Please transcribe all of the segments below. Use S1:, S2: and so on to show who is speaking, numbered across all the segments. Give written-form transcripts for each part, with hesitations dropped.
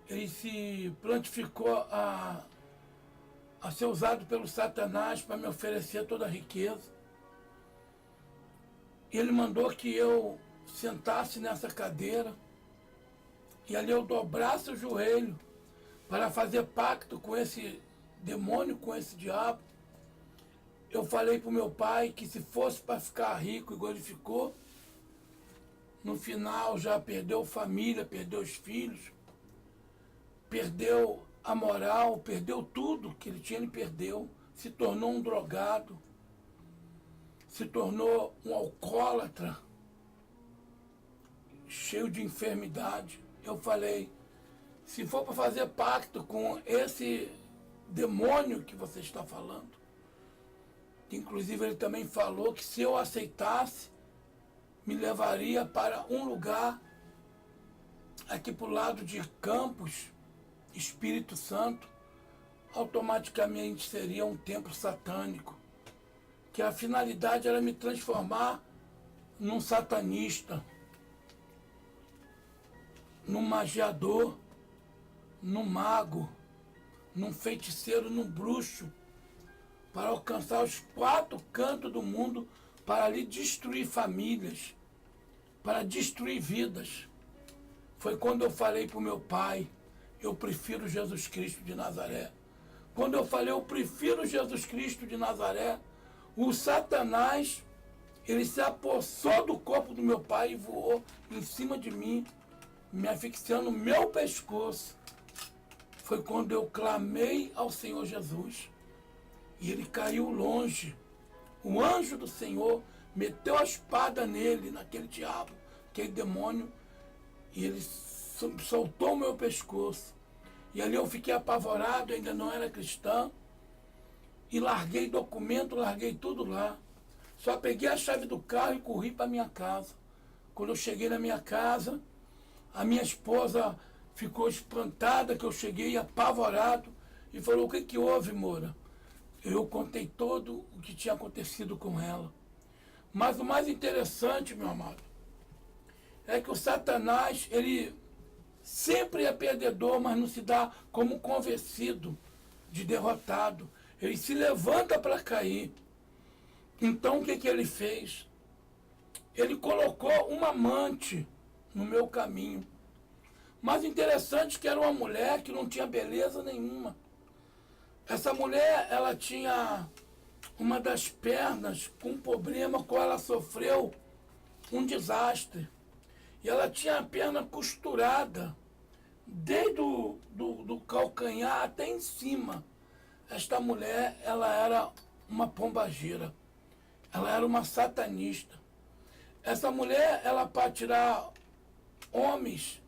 S1: ele se prontificou a ser usado pelo Satanás para me oferecer toda a riqueza. Ele mandou que eu sentasse nessa cadeira e ali eu dobrasse o joelho para fazer pacto com esse demônio, com esse diabo. Eu falei para o meu pai que se fosse para ficar rico, igual ele ficou, no final já perdeu família, perdeu os filhos, perdeu a moral, perdeu tudo que ele tinha, ele perdeu, se tornou um drogado, se tornou um alcoólatra, cheio de enfermidade. Eu falei, se for para fazer pacto com esse demônio que você está falando, que inclusive ele também falou que se eu aceitasse, me levaria para um lugar aqui para o lado de Campos, Espírito Santo, automaticamente seria um templo satânico, que a finalidade era me transformar num satanista, num magiador, num mago, num feiticeiro, num bruxo, para alcançar os 4 cantos do mundo, para ali destruir famílias, para destruir vidas. Foi quando eu falei para o meu pai, eu prefiro Jesus Cristo de Nazaré. Quando eu falei, eu prefiro Jesus Cristo de Nazaré, o Satanás, ele se apossou do corpo do meu pai e voou em cima de mim, me asfixiando no meu pescoço. Foi quando eu clamei ao Senhor Jesus e ele caiu longe. O anjo do Senhor meteu a espada nele, naquele diabo, aquele demônio, e ele soltou o meu pescoço. E ali eu fiquei apavorado, ainda não era cristão, e larguei documento, larguei tudo lá. Só peguei a chave do carro e corri para minha casa. Quando eu cheguei na minha casa, a minha esposa ficou espantada que eu cheguei apavorado e falou, o que que houve, Moura? Eu contei todo o que tinha acontecido com ela. Mas o mais interessante, meu amado, é que o Satanás, ele sempre é perdedor, mas não se dá como convencido de derrotado. Ele se levanta para cair. Então o que que ele fez? Ele colocou uma amante no meu caminho. Mas interessante que era uma mulher que não tinha beleza nenhuma. Essa mulher, ela tinha uma das pernas com problema, com ela sofreu um desastre. E ela tinha a perna costurada, desde do calcanhar até em cima. Esta mulher, ela era uma pombagira. Ela era uma satanista. Essa mulher, ela para tirar homens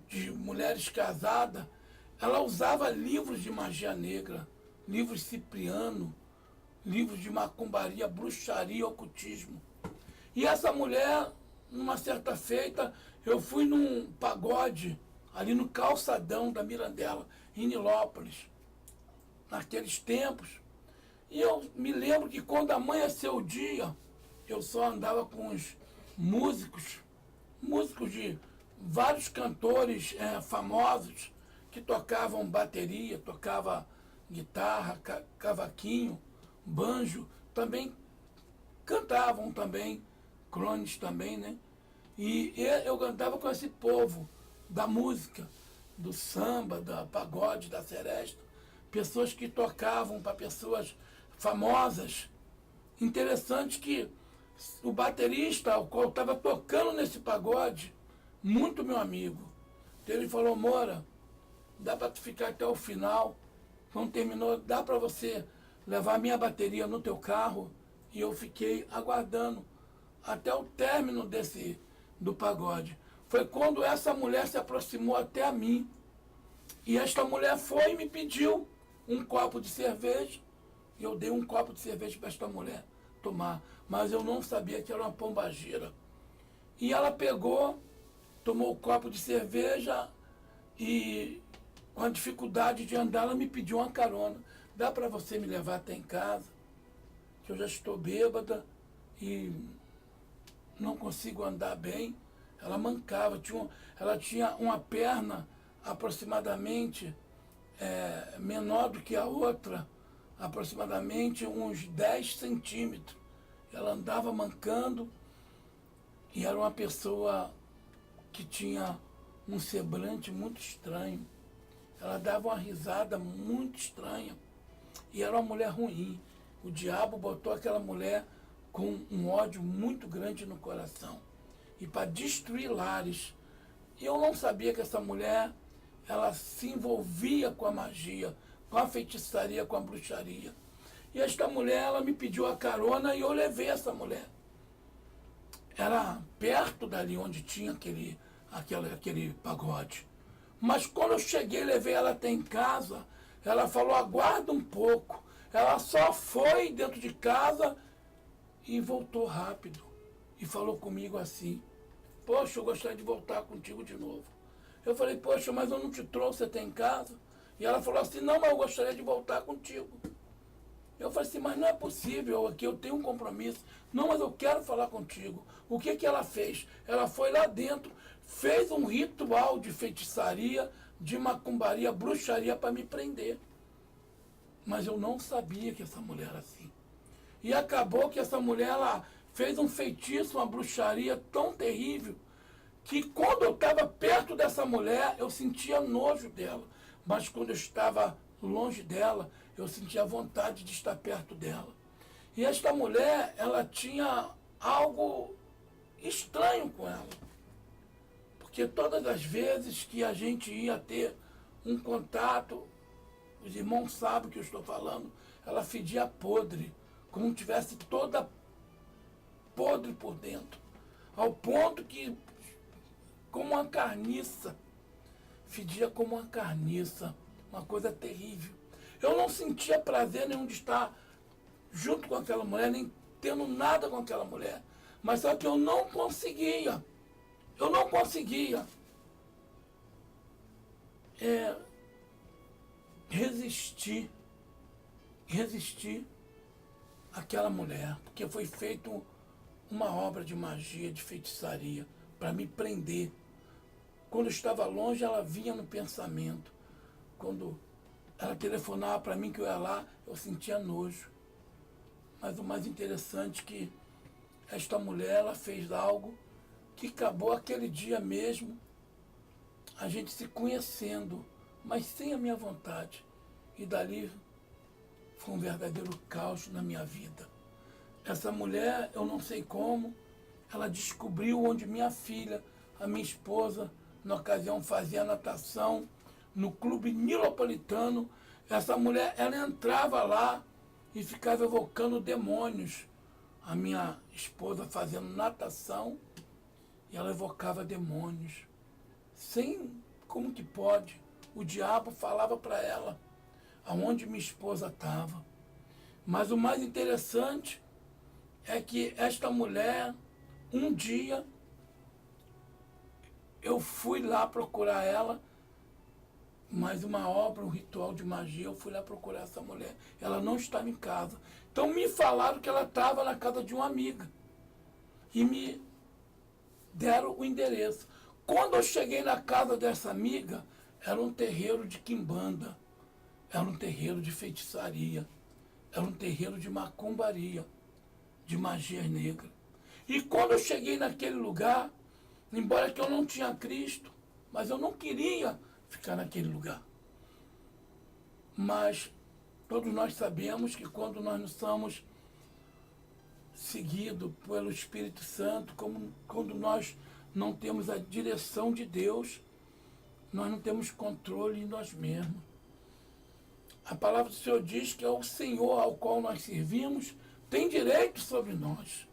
S1: de mulheres casadas, ela usava livros de magia negra, livros Cipriano, livros de macumbaria, bruxaria, ocultismo. E essa mulher, numa certa feita, eu fui num pagode, ali no calçadão da Mirandela, em Nilópolis, naqueles tempos. E eu me lembro que quando amanheceu o dia, eu só andava com os músicos de vários cantores famosos, que tocavam bateria, tocava guitarra, cavaquinho, banjo, também cantavam também, crones também, né? E eu cantava com esse povo da música, do samba, da pagode, da seresta, pessoas que tocavam para pessoas famosas. Interessante que o baterista, o qual estava tocando nesse pagode, muito meu amigo, ele falou, Moura, dá para tu ficar até o final, quando terminou, dá para você levar a minha bateria no teu carro? E eu fiquei aguardando até o término do pagode. Foi quando essa mulher se aproximou até a mim, e esta mulher foi e me pediu um copo de cerveja, e eu dei um copo de cerveja para esta mulher tomar, mas eu não sabia que era uma pombagira. E ela pegou, tomou o copo de cerveja e, com a dificuldade de andar, ela me pediu uma carona. Dá para você me levar até em casa? Que eu já estou bêbada e não consigo andar bem. Ela mancava, ela tinha uma perna aproximadamente menor do que a outra, aproximadamente uns 10 centímetros. Ela andava mancando e era uma pessoa que tinha um semblante muito estranho. Ela dava uma risada muito estranha e era uma mulher ruim. O diabo botou aquela mulher com um ódio muito grande no coração e para destruir lares. E eu não sabia que essa mulher, ela se envolvia com a magia, com a feitiçaria, com a bruxaria. E esta mulher, ela me pediu a carona e eu levei essa mulher. Era perto dali onde tinha aquele pagode. Mas quando eu cheguei, levei ela até em casa, ela falou, aguarda um pouco. Ela só foi dentro de casa e voltou rápido. E falou comigo assim, poxa, eu gostaria de voltar contigo de novo. Eu falei, poxa, mas eu não te trouxe até em casa. E ela falou assim, não, mas eu gostaria de voltar contigo. Eu falei assim, mas não é possível, aqui eu tenho um compromisso. Não, mas eu quero falar contigo. O que que ela fez? Ela foi lá dentro, fez um ritual de feitiçaria, de macumbaria, bruxaria para me prender. Mas eu não sabia que essa mulher era assim. E acabou que essa mulher, ela fez um feitiço, uma bruxaria tão terrível, que quando eu estava perto dessa mulher, eu sentia nojo dela. Mas quando eu estava longe dela, eu sentia vontade de estar perto dela. E esta mulher, ela tinha algo estranho com ela. Porque todas as vezes que a gente ia ter um contato, os irmãos sabem o que eu estou falando, ela fedia podre, como se tivesse toda podre por dentro. Ao ponto que, como uma carniça, fedia como uma carniça, uma coisa terrível. Eu não sentia prazer nenhum de estar junto com aquela mulher, nem tendo nada com aquela mulher. Mas só que eu não conseguia resistir àquela mulher, porque foi feita uma obra de magia, de feitiçaria, para me prender. Quando eu estava longe, ela vinha no pensamento. Quando ela telefonava para mim que eu ia lá, eu sentia nojo. Mas o mais interessante é que esta mulher, ela fez algo que acabou aquele dia mesmo, a gente se conhecendo, mas sem a minha vontade. E dali foi um verdadeiro caos na minha vida. Essa mulher, eu não sei como, ela descobriu onde minha filha, a minha esposa, na ocasião fazia natação, no clube nilopolitano. Essa mulher, ela entrava lá e ficava evocando demônios. A minha esposa fazendo natação e ela evocava demônios. Como que pode? O diabo falava para ela aonde minha esposa estava. Mas o mais interessante é que esta mulher, um dia, eu fui lá procurar ela, mais uma obra, um ritual de magia, eu fui lá procurar essa mulher. Ela não estava em casa. Então me falaram que ela estava na casa de uma amiga. E me deram o endereço. Quando eu cheguei na casa dessa amiga, era um terreiro de quimbanda, era um terreiro de feitiçaria, era um terreiro de macumbaria, de magia negra. E quando eu cheguei naquele lugar, embora que eu não tinha Cristo, mas eu não queria ficar naquele lugar. Mas todos nós sabemos que quando nós não somos seguidos pelo Espírito Santo, quando nós não temos a direção de Deus, nós não temos controle em nós mesmos. A palavra do Senhor diz que é o Senhor ao qual nós servimos tem direito sobre nós.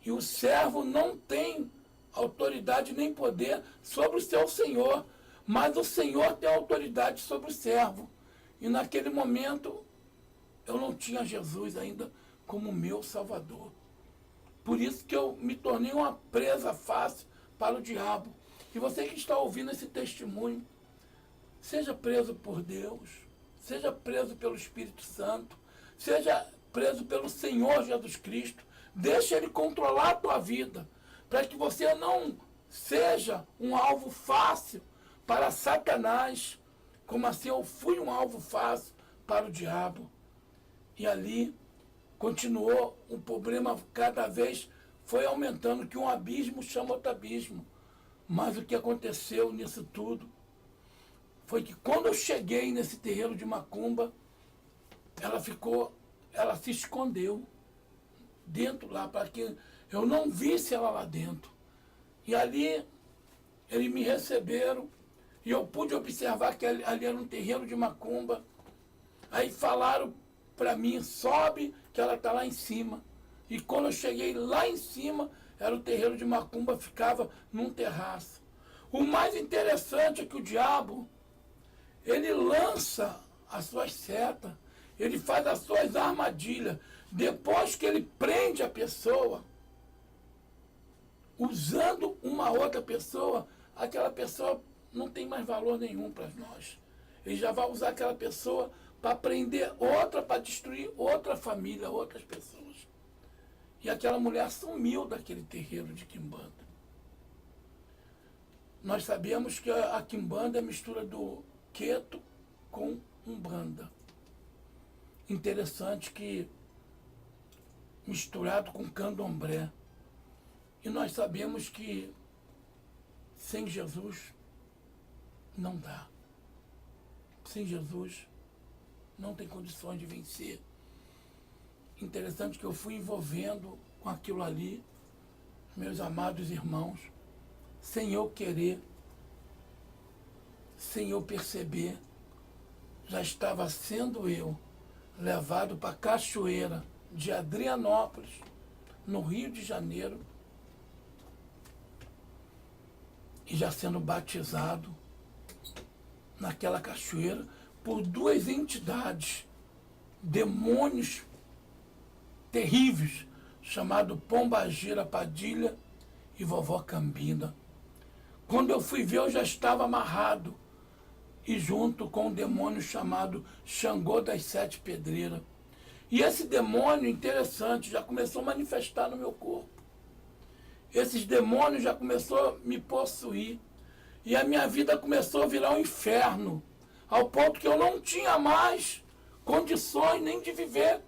S1: E o servo não tem autoridade nem poder sobre o seu Senhor, mas o Senhor tem autoridade sobre o servo. E naquele momento, eu não tinha Jesus ainda como meu Salvador. Por isso que eu me tornei uma presa fácil para o diabo. E você que está ouvindo esse testemunho, seja preso por Deus, seja preso pelo Espírito Santo, seja preso pelo Senhor Jesus Cristo. Deixa Ele controlar a tua vida, para que você não seja um alvo fácil para Satanás, como assim eu fui um alvo fácil para o diabo. E ali continuou, o problema cada vez foi aumentando, que um abismo chama outro abismo. Mas o que aconteceu nisso tudo foi que quando eu cheguei nesse terreiro de macumba, ela se escondeu dentro lá, para que eu não visse ela lá dentro. E ali eles me receberam e eu pude observar que ali era um terreiro de macumba. Aí falaram para mim, sobe que ela está lá em cima. E quando eu cheguei lá em cima, era o terreiro de macumba, ficava num terraço. O mais interessante é que o diabo, ele lança as suas setas, ele faz as suas armadilhas. Depois que ele prende a pessoa, usando uma outra pessoa, aquela pessoa não tem mais valor nenhum para nós. Ele já vai usar aquela pessoa para prender outra, para destruir outra família, outras pessoas. E aquela mulher sumiu daquele terreiro de Quimbanda. Nós sabemos que a Quimbanda é a mistura do Queto com Umbanda. Interessante que misturado com Candomblé. E nós sabemos que sem Jesus não dá. Sem Jesus não tem condições de vencer. Interessante que eu fui envolvendo com aquilo ali, meus amados irmãos, sem eu querer, sem eu perceber, já estava sendo eu levado para a cachoeira de Adrianópolis, no Rio de Janeiro, e já sendo batizado naquela cachoeira por duas entidades, demônios terríveis, chamado Pombagira Padilha e Vovó Cambina. Quando eu fui ver, eu já estava amarrado, e junto com um demônio chamado Xangô das Sete Pedreiras. E esse demônio, interessante, já começou a manifestar no meu corpo. Esses demônios já começaram a me possuir. E a minha vida começou a virar um inferno, ao ponto que eu não tinha mais condições nem de viver.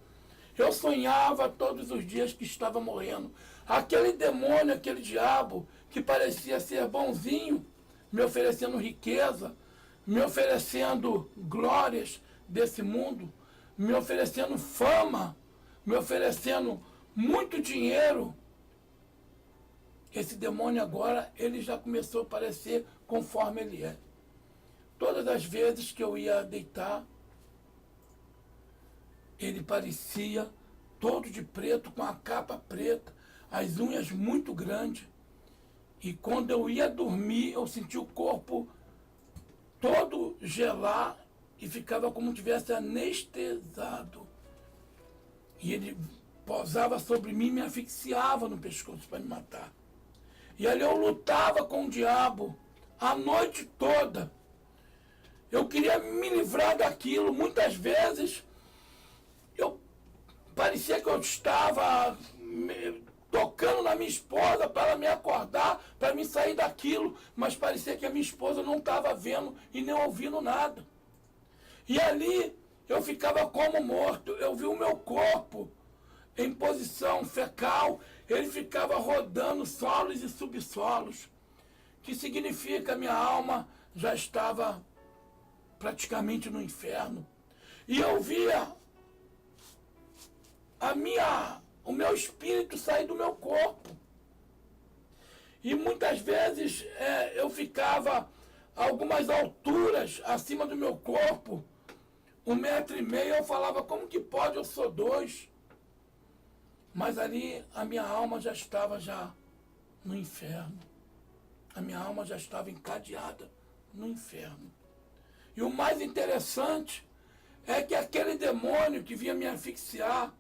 S1: Eu sonhava todos os dias que estava morrendo. Aquele demônio, aquele diabo, que parecia ser bonzinho, me oferecendo riqueza, me oferecendo glórias desse mundo, me oferecendo fama, me oferecendo muito dinheiro. Esse demônio agora, ele já começou a parecer conforme ele é. Todas as vezes que eu ia deitar, ele parecia todo de preto, com a capa preta, as unhas muito grandes. E quando eu ia dormir, eu sentia o corpo todo gelar e ficava como se tivesse anestesiado. E ele pousava sobre mim e me asfixiava no pescoço para me matar. E ali eu lutava com o diabo a noite toda. Eu queria me livrar daquilo. Muitas vezes parecia que eu estava tocando na minha esposa para ela me acordar, para me sair daquilo, mas parecia que a minha esposa não estava vendo e nem ouvindo nada. E ali eu ficava como morto. Eu vi o meu corpo em posição fecal, ele ficava rodando solos e subsolos, que significa que a minha alma já estava praticamente no inferno. E eu via o meu espírito sair do meu corpo. E muitas vezes eu ficava a algumas alturas acima do meu corpo, 1,5 m, eu falava, como que pode, eu sou 2. Mas ali a minha alma já estava no inferno. A minha alma já estava encadeada no inferno. E o mais interessante é que aquele demônio que vinha me asfixiar,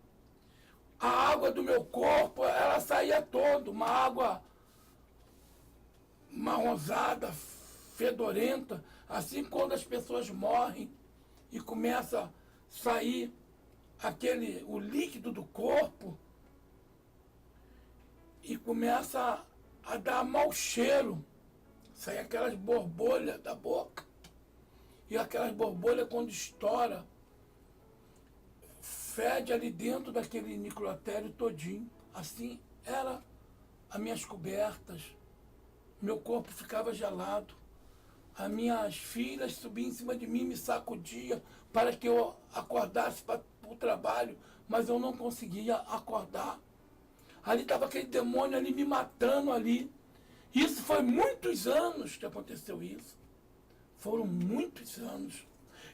S1: a água do meu corpo, ela saía toda, uma água marronzada, fedorenta, assim quando as pessoas morrem e começa a sair o líquido do corpo e começa a dar mau cheiro, saía aquelas borbolhas da boca. E aquelas borbolhas, quando estoura, fede ali dentro daquele necrotério todinho. Assim era as minhas cobertas. Meu corpo ficava gelado. As minhas filhas subiam em cima de mim, me sacudiam para que eu acordasse para o trabalho, mas eu não conseguia acordar. Ali estava aquele demônio ali me matando ali. Isso foi muitos anos que aconteceu isso. Foram muitos anos.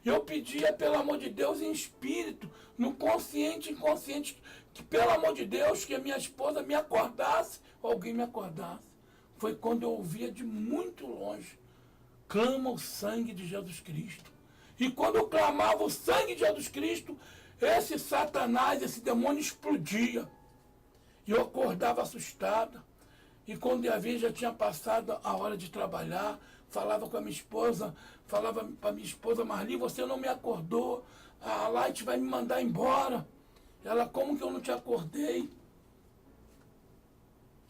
S1: Eu pedia, pelo amor de Deus, em espírito, no consciente e inconsciente, que, pelo amor de Deus, que a minha esposa me acordasse, ou alguém me acordasse. Foi quando eu ouvia de muito longe: clama o sangue de Jesus Cristo. E quando eu clamava o sangue de Jesus Cristo, esse Satanás, esse demônio explodia. E eu acordava assustada. E quando ia ver, já tinha passado a hora de trabalhar. Falava com a minha esposa, falava para minha esposa: Marli, você não me acordou, a Light vai me mandar embora. Ela: como que eu não te acordei?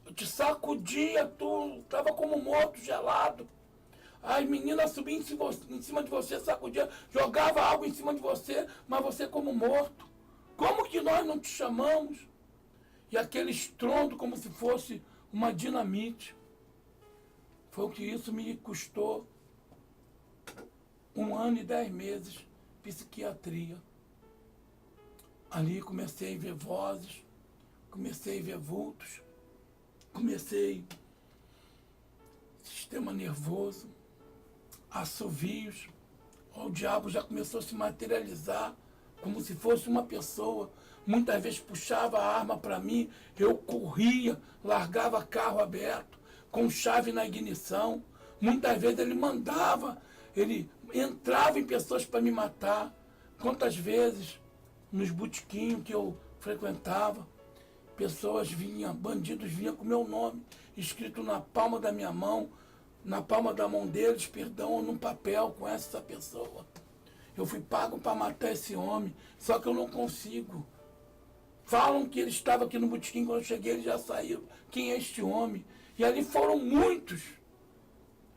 S1: Eu te sacudia, tu estava como morto, gelado. As meninas subiam em cima de você, sacudia, jogava água em cima de você, mas você como morto. Como que nós não te chamamos? E aquele estrondo como se fosse uma dinamite. Foi o que isso me custou 1 ano e 10 meses, psiquiatria. Ali comecei a ver vozes, comecei a ver vultos, comecei sistema nervoso, assovios. O diabo já começou a se materializar como se fosse uma pessoa. Muitas vezes puxava a arma para mim, eu corria, largava carro aberto, com chave na ignição. Muitas vezes ele mandava, ele entrava em pessoas para me matar. Quantas vezes, nos botequinhos que eu frequentava, pessoas vinham, bandidos vinham com meu nome escrito na palma da minha mão, na palma da mão deles, perdão, ou num papel: conhece essa pessoa. Eu fui pago para matar esse homem, só que eu não consigo. Falam que ele estava aqui no botequim, quando eu cheguei ele já saiu. Quem é este homem? E ali foram muitos.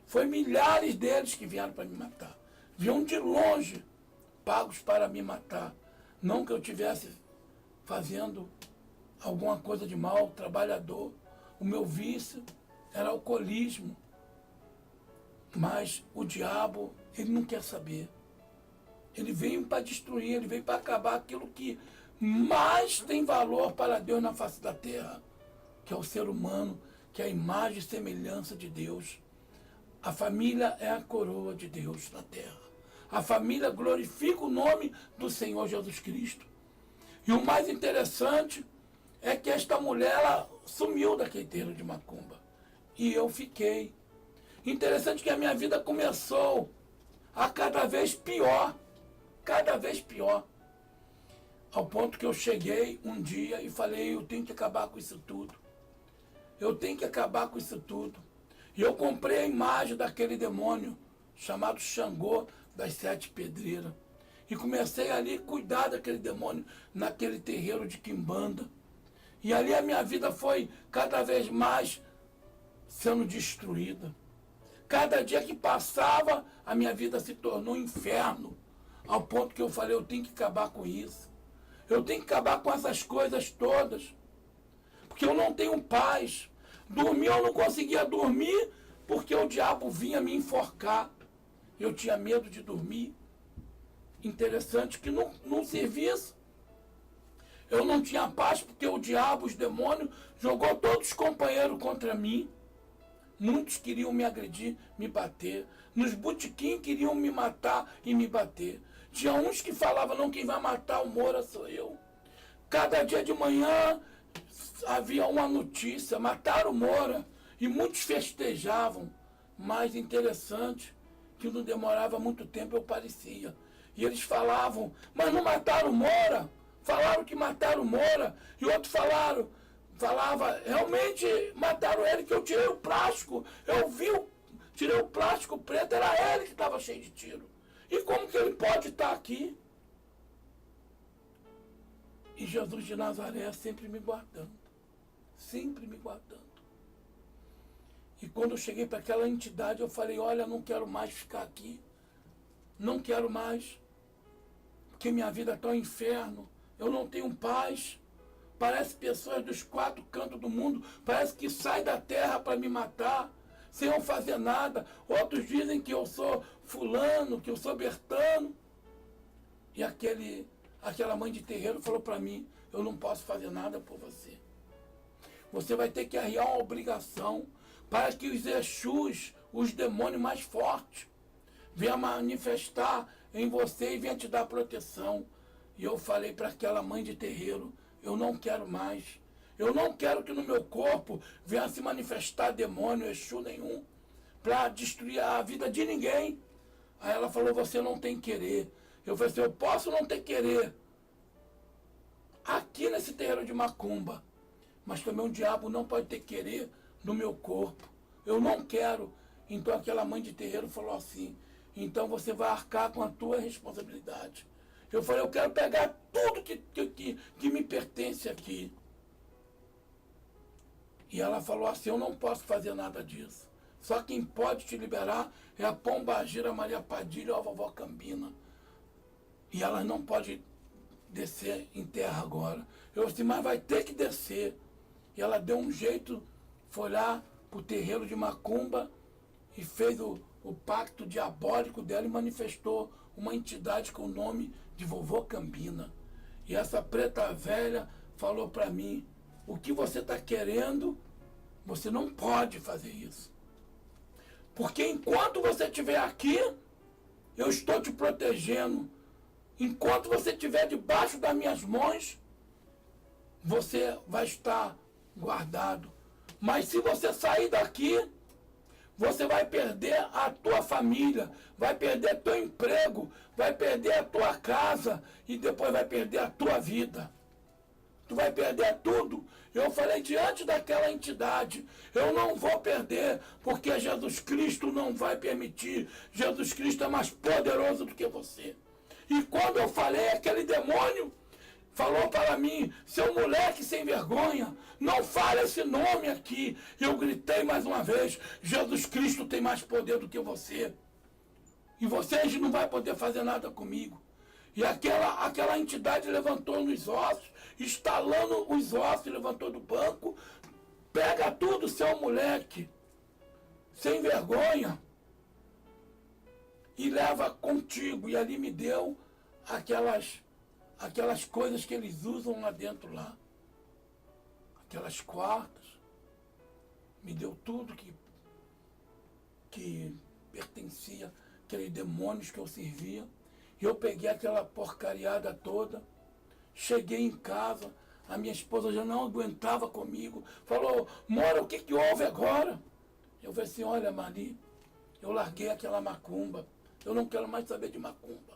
S1: Foi milhares deles que vieram para me matar. Vinham de longe, pagos para me matar. Não que eu estivesse fazendo alguma coisa de mal, trabalhador. O meu vício era alcoolismo. Mas o diabo, ele não quer saber. Ele veio para destruir, ele veio para acabar aquilo que mais tem valor para Deus na face da terra, que é o ser humano, que é a imagem e semelhança de Deus. A família é a coroa de Deus na terra. A família glorifica o nome do Senhor Jesus Cristo. E o mais interessante é que esta mulher, ela sumiu daquele terreiro de macumba. E eu fiquei. Interessante que a minha vida começou a cada vez pior. Cada vez pior. Ao ponto que eu cheguei um dia e falei: eu tenho que acabar com isso tudo. Eu tenho que acabar com isso tudo. E eu comprei a imagem daquele demônio chamado Xangô das 7 pedreiras. E comecei ali a cuidar daquele demônio naquele terreiro de Quimbanda. E ali a minha vida foi cada vez mais sendo destruída. Cada dia que passava, a minha vida se tornou um inferno. Ao ponto que eu falei: eu tenho que acabar com isso. Eu tenho que acabar com essas coisas todas. Porque eu não tenho paz. Dormir, eu não conseguia dormir, porque o diabo vinha me enforcar. Eu tinha medo de dormir. Interessante que num serviço eu não tinha paz, porque o diabo, os demônios, jogou todos os companheiros contra mim. Muitos queriam me agredir, me bater. Nos botequins queriam me matar e me bater. Tinha uns que falavam: não, quem vai matar o Moura sou eu. Cada dia de manhã havia uma notícia: mataram o Moura. E muitos festejavam. Mas interessante que não demorava muito tempo, eu aparecia. E eles falavam: mas não mataram o Moura. Falaram que mataram o Moura. E outros falava: realmente mataram ele, que eu tirei o plástico. Eu vi, tirei o plástico preto, era ele que estava cheio de tiro. E como que ele pode estar aqui? E Jesus de Nazaré sempre me guardando. Sempre me guardando. E quando eu cheguei para aquela entidade, eu falei, olha, não quero mais ficar aqui. Não quero mais. Porque minha vida está um inferno. Eu não tenho paz. Parece pessoas dos 4 cantos do mundo. Parece que sai da terra para me matar. Sem eu fazer nada. Outros dizem que eu sou fulano, que eu sou Bertano. E aquela mãe de terreiro falou para mim, eu não posso fazer nada por você. Você vai ter que arriar uma obrigação para que os Exus, os demônios mais fortes, venham manifestar em você e venham te dar proteção. E eu falei para aquela mãe de terreiro, eu não quero mais. Eu não quero que no meu corpo venha se manifestar demônio, Exu nenhum, para destruir a vida de ninguém. Aí ela falou, você não tem querer. Eu falei assim, eu posso não ter querer aqui nesse terreiro de macumba, mas também um diabo não pode ter querer no meu corpo. Eu não quero. Então aquela mãe de terreiro falou assim, então você vai arcar com a tua responsabilidade. Eu falei, eu quero pegar tudo que me pertence aqui. E ela falou assim, eu não posso fazer nada disso. Só quem pode te liberar é a Pombagira, Maria Padilha ou a vovó Cambina. E ela não pode descer em terra agora. Eu disse, mas vai ter que descer. E ela deu um jeito, foi lá para o terreiro de macumba e fez o pacto diabólico dela e manifestou uma entidade com o nome de vovó Cambina. E essa preta velha falou para mim, o que você está querendo, você não pode fazer isso. Porque enquanto você estiver aqui, eu estou te protegendo. Enquanto você estiver debaixo das minhas mãos, você vai estar guardado. Mas se você sair daqui, você vai perder a tua família, vai perder teu emprego, vai perder a tua casa e depois vai perder a tua vida. Tu vai perder tudo. Eu falei diante daquela entidade, eu não vou perder, porque Jesus Cristo não vai permitir. Jesus Cristo é mais poderoso do que você. E quando eu falei, aquele demônio falou para mim, seu moleque sem vergonha, não fale esse nome aqui. Eu gritei mais uma vez, Jesus Cristo tem mais poder do que você. E vocês não vão poder fazer nada comigo. E aquela entidade levantou nos ossos, estalando os ossos, levantou do banco, pega tudo, seu moleque, sem vergonha, e leva contigo. E ali me deu aquelas coisas que eles usam lá dentro lá. Aquelas quartas. Me deu tudo que pertencia àqueles demônios que eu servia. E eu peguei aquela porcariada toda. Cheguei em casa. A minha esposa já não aguentava comigo. Falou, Mora, o que houve agora? Eu falei assim, olha, Mari, eu larguei aquela macumba. Eu não quero mais saber de macumba.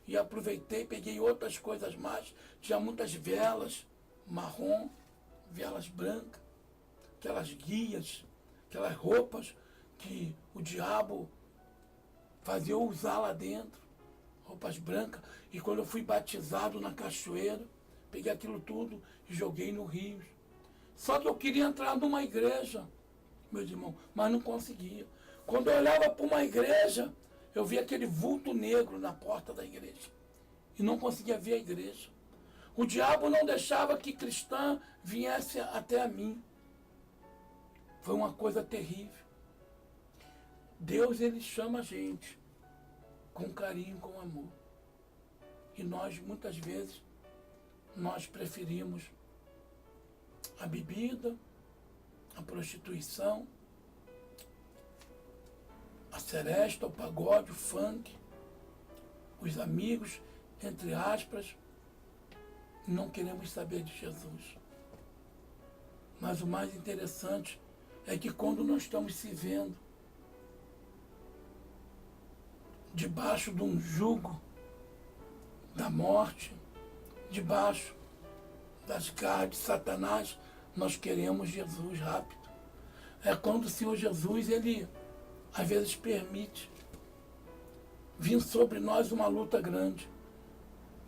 S1: E aproveitei, peguei outras coisas mais. Tinha muitas velas marrom, velas brancas, aquelas guias, aquelas roupas que o diabo fazia eu usar lá dentro. Roupas brancas. E quando eu fui batizado na cachoeira, peguei aquilo tudo e joguei no rio. Só que eu queria entrar numa igreja, meus irmãos, mas não conseguia. Quando eu olhava para uma igreja, eu via aquele vulto negro na porta da igreja. E não conseguia ver a igreja. O diabo não deixava que cristã viesse até a mim. Foi uma coisa terrível. Deus, ele chama a gente com carinho, com amor. E nós, muitas vezes, nós preferimos a bebida, a prostituição, a seresta, o pagode, o funk, os amigos, entre aspas, não queremos saber de Jesus. Mas o mais interessante é que quando nós estamos se vendo debaixo de um jugo da morte, debaixo das garras de Satanás, nós queremos Jesus rápido. É quando o Senhor Jesus, ele às vezes permite vir sobre nós uma luta grande.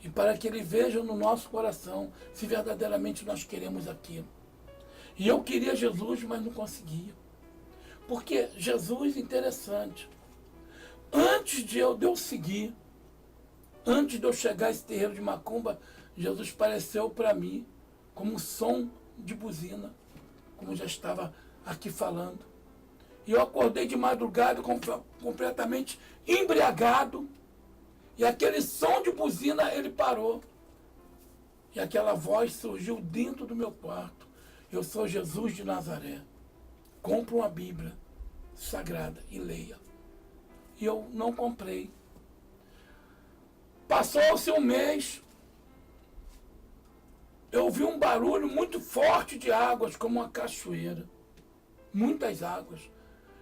S1: E para que ele veja no nosso coração se verdadeiramente nós queremos aquilo. E eu queria Jesus, mas não conseguia. Porque Jesus, interessante, antes de eu seguir, antes de eu chegar a esse terreiro de macumba, Jesus apareceu para mim como um som de buzina, como eu já estava aqui falando. E eu acordei de madrugada completamente embriagado, e aquele som de buzina, ele parou. E aquela voz surgiu dentro do meu quarto. Eu sou Jesus de Nazaré. Compre uma Bíblia sagrada e leia. E eu não comprei. Passou-se um mês, eu ouvi um barulho muito forte de águas, como uma cachoeira. Muitas águas.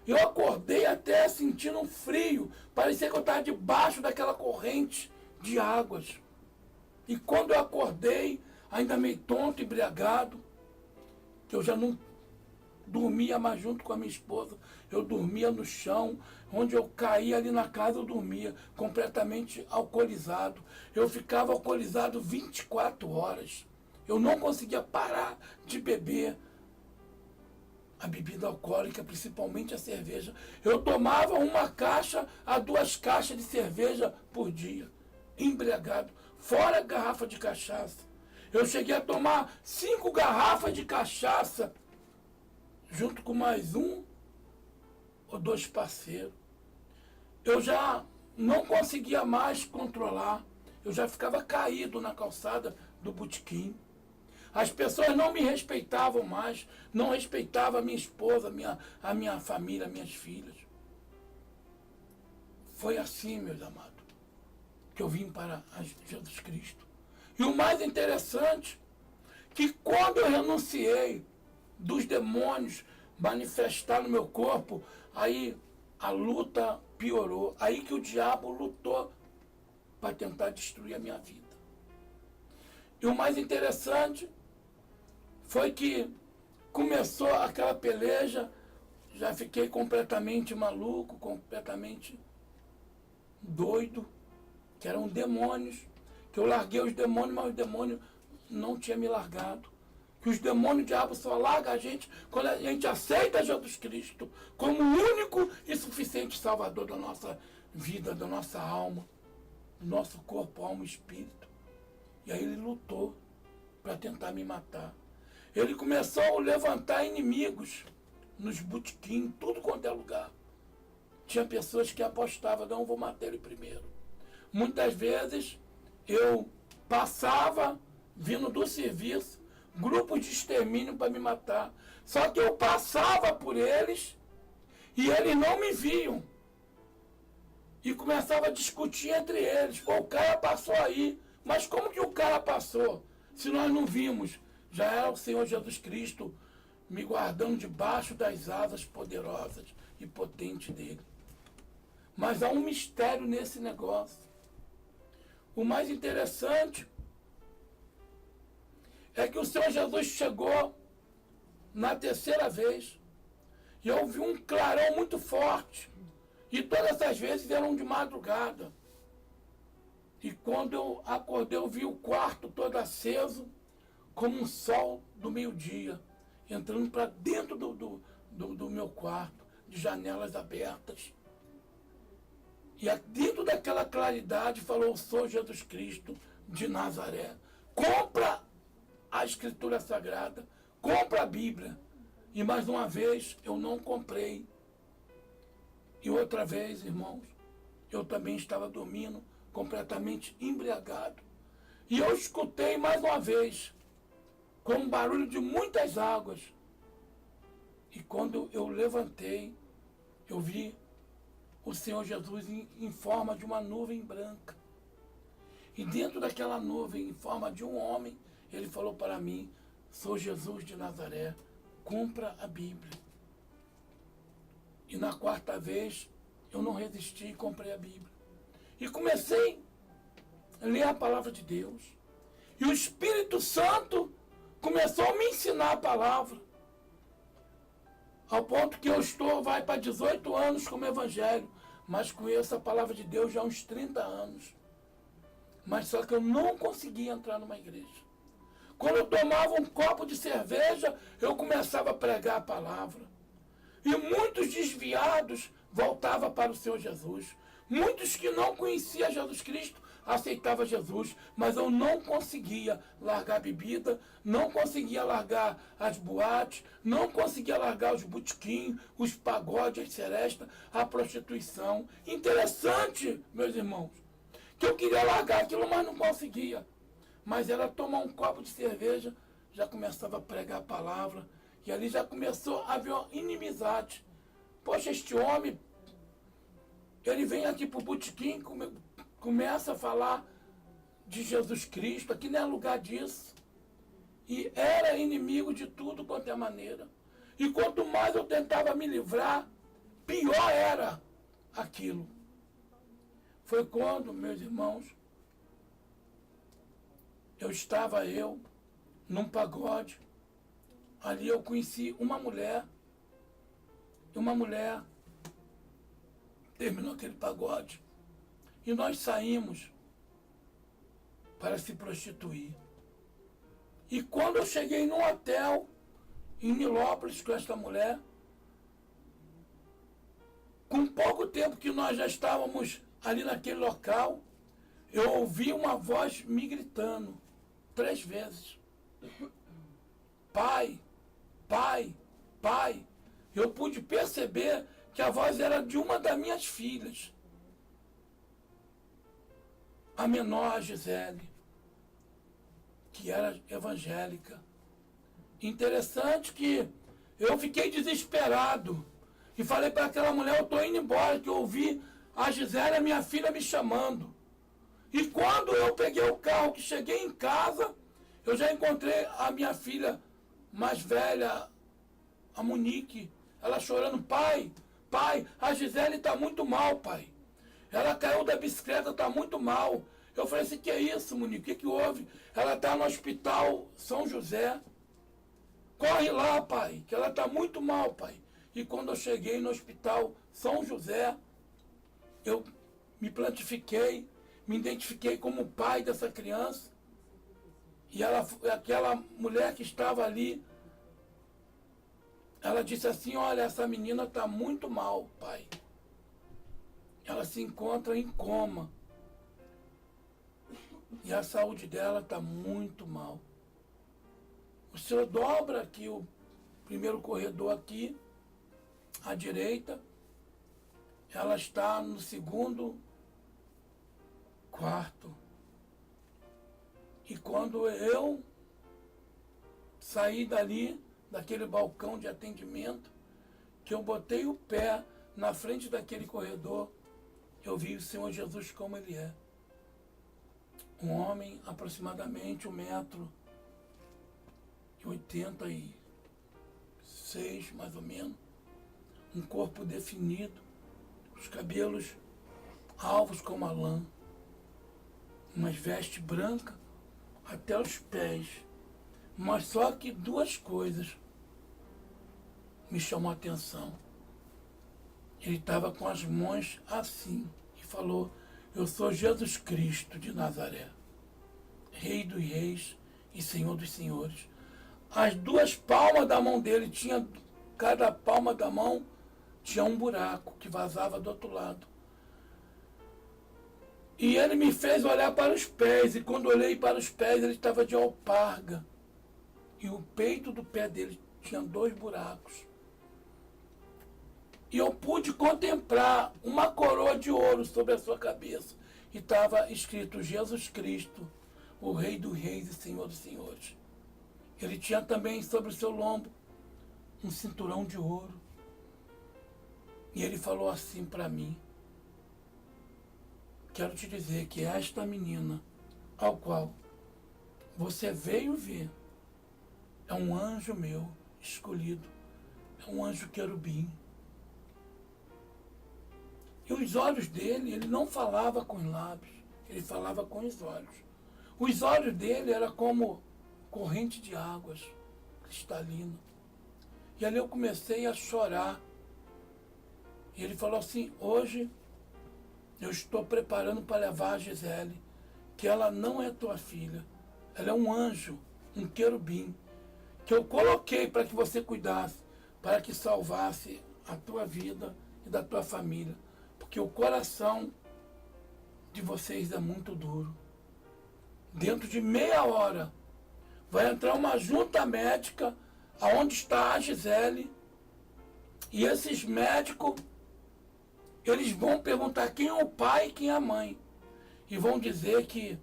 S1: Eu acordei até sentindo um frio. Parecia que eu estava debaixo daquela corrente de águas. E quando eu acordei, ainda meio tonto, embriagado, que eu já não dormia mais junto com a minha esposa, eu dormia no chão, onde eu caía ali na casa eu dormia, completamente alcoolizado. Eu ficava alcoolizado 24 horas. Eu não conseguia parar de beber a bebida alcoólica, principalmente a cerveja. Eu tomava 1 caixa a 2 caixas de cerveja por dia, embriagado, fora garrafa de cachaça. Eu cheguei a tomar 5 garrafas de cachaça, junto com mais 1 ou 2 parceiros. Eu já não conseguia mais controlar. Eu já ficava caído na calçada do botequim. As pessoas não me respeitavam mais, não respeitavam a minha esposa, a minha família, minhas filhas. Foi assim, meus amados, que eu vim para Jesus Cristo. E o mais interessante, que quando eu renunciei dos demônios manifestar no meu corpo, aí a luta piorou. Aí que o diabo lutou para tentar destruir a minha vida. E o mais interessante foi que começou aquela peleja, já fiquei completamente maluco, completamente doido, que eram demônios, que eu larguei os demônios, mas os demônios não tinham me largado. Que os demônios, o diabo só larga a gente quando a gente aceita Jesus Cristo como o único e suficiente Salvador da nossa vida, da nossa alma, do nosso corpo, alma e espírito. E aí ele lutou para tentar me matar. Ele começou a levantar inimigos nos botequins, tudo quanto é lugar. Tinha pessoas que apostavam, não, vou matar ele primeiro. Muitas vezes eu passava, vindo do serviço, grupos de extermínio para me matar. Só que eu passava por eles e eles não me viam. E começava a discutir entre eles. Pô, o cara passou aí. Mas como que o cara passou? Se nós não vimos, já era o Senhor Jesus Cristo me guardando debaixo das asas poderosas e potentes dele. Mas há um mistério nesse negócio. O mais interessante é que o Senhor Jesus chegou na 3ª vez e eu vi um clarão muito forte. E todas as vezes eram de madrugada. E quando eu acordei, eu vi o quarto todo aceso, como um sol do meio-dia, entrando para dentro do meu quarto, de janelas abertas. E dentro daquela claridade falou, eu sou Jesus Cristo de Nazaré. Compra a Escritura Sagrada, compra a Bíblia. E mais uma vez, eu não comprei. E outra vez, irmãos, eu também estava dormindo, completamente embriagado. E eu escutei mais uma vez, com um barulho de muitas águas. E quando eu levantei, eu vi o Senhor Jesus em forma de uma nuvem branca. E dentro daquela nuvem, em forma de um homem, ele falou para mim, sou Jesus de Nazaré, compra a Bíblia. E na 4ª vez, eu não resisti e comprei a Bíblia. E comecei a ler a palavra de Deus. E o Espírito Santo começou a me ensinar a palavra. Ao ponto que vai para 18 anos como evangelho. Mas conheço a palavra de Deus já há uns 30 anos. Mas só que eu não conseguia entrar numa igreja. Quando eu tomava um copo de cerveja, eu começava a pregar a palavra. E muitos desviados voltavam para o Senhor Jesus. Muitos que não conheciam Jesus Cristo aceitavam Jesus, mas eu não conseguia largar a bebida, não conseguia largar as boates, não conseguia largar os botequins, os pagodes, as serestas, a prostituição. Interessante, meus irmãos, que eu queria largar aquilo, mas não conseguia. Mas era tomar um copo de cerveja, já começava a pregar a palavra, e ali já começou a haver uma inimizade. Poxa, este homem, ele vem aqui para o botequim, começa a falar de Jesus Cristo, aqui não é lugar disso. E era inimigo de tudo quanto é maneira. E quanto mais eu tentava me livrar, pior era aquilo. Foi quando, meus irmãos, estava num pagode, ali eu conheci uma mulher, e uma mulher terminou aquele pagode, e nós saímos para se prostituir. E quando eu cheguei num hotel, em Nilópolis, com esta mulher, com pouco tempo que nós já estávamos ali naquele local, eu ouvi uma voz me gritando 3 vezes. Pai, pai, pai. Eu pude perceber que a voz era de uma das minhas filhas. A menor, a Gisele, que era evangélica. Interessante que eu fiquei desesperado e falei para aquela mulher, eu estou indo embora, que eu ouvi a Gisele, a minha filha, me chamando. E quando eu peguei o carro, que cheguei em casa, eu já encontrei a minha filha mais velha, a Monique, ela chorando, pai, a Gisele está muito mal, pai. Ela caiu da bicicleta, está muito mal. Eu falei assim, que é isso, Monique, o que houve? Ela está no hospital São José. Corre lá, pai, que ela está muito mal, pai. E quando eu cheguei no hospital São José, eu me plantifiquei, me identifiquei como pai dessa criança. E aquela mulher que estava ali, ela disse assim, olha, essa menina está muito mal, pai. Ela se encontra em coma. E a saúde dela está muito mal. O senhor dobra aqui o primeiro corredor aqui, à direita. Ela está no segundo quarto. E quando eu saí dali, daquele balcão de atendimento, que eu botei o pé na frente daquele corredor, eu vi o Senhor Jesus como Ele é. Um homem aproximadamente 1,86 m, mais ou menos. Um corpo definido, os cabelos alvos como a lã, umas vestes brancas até os pés. Mas só que 2 coisas me chamou a atenção. Ele estava com as mãos assim e falou, eu sou Jesus Cristo de Nazaré, Rei dos reis e Senhor dos senhores. As 2 palmas da mão dele, cada palma da mão tinha um buraco que vazava do outro lado. E ele me fez olhar para os pés, e quando olhei para os pés, ele estava de alparga. E o peito do pé dele tinha 2 buracos. E eu pude contemplar uma coroa de ouro sobre a sua cabeça. E estava escrito Jesus Cristo, o Rei dos reis e Senhor dos senhores. Ele tinha também sobre o seu lombo um cinturão de ouro. E ele falou assim para mim, quero te dizer que esta menina, ao qual você veio ver, é um anjo meu escolhido, é um anjo querubim. E os olhos dele, ele não falava com os lábios, ele falava com os olhos. Os olhos dele eram como corrente de águas, cristalina. E ali eu comecei a chorar. E ele falou assim, hoje eu estou preparando para levar a Gisele, que ela não é tua filha, ela é um anjo, um querubim, que eu coloquei para que você cuidasse, para que salvasse a tua vida e da tua família, porque o coração de vocês é muito duro. Dentro de meia hora vai entrar uma junta médica aonde está a Gisele, e esses médicos, eles vão perguntar quem é o pai e quem é a mãe, e vão dizer que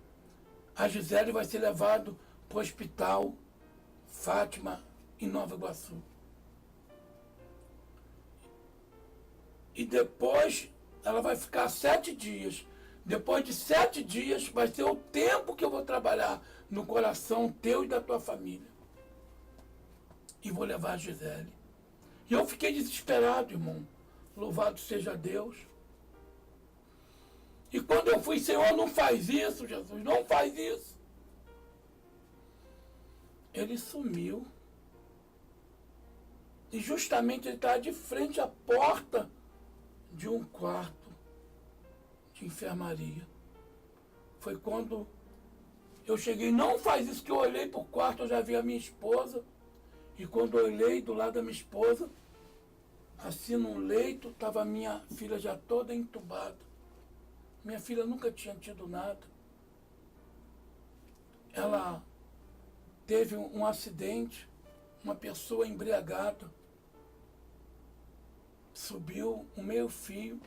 S1: a Gisele vai ser levada para o hospital Fátima, em Nova Iguaçu. E depois ela vai ficar 7 dias. Depois de 7 dias vai ser o tempo que eu vou trabalhar no coração teu e da tua família. E vou levar a Gisele. E eu fiquei desesperado, irmão. Louvado seja Deus. E quando eu fui, Senhor, não faz isso, Jesus, não faz isso. Ele sumiu. E justamente ele estava de frente à porta de um quarto de enfermaria. Foi quando eu cheguei, não faz isso, que eu olhei para o quarto, eu já vi a minha esposa. E quando eu olhei do lado da minha esposa, assim no leito, estava a minha filha já toda entubada. Minha filha nunca tinha tido nada. Ela teve um acidente, uma pessoa embriagada subiu um meio-fio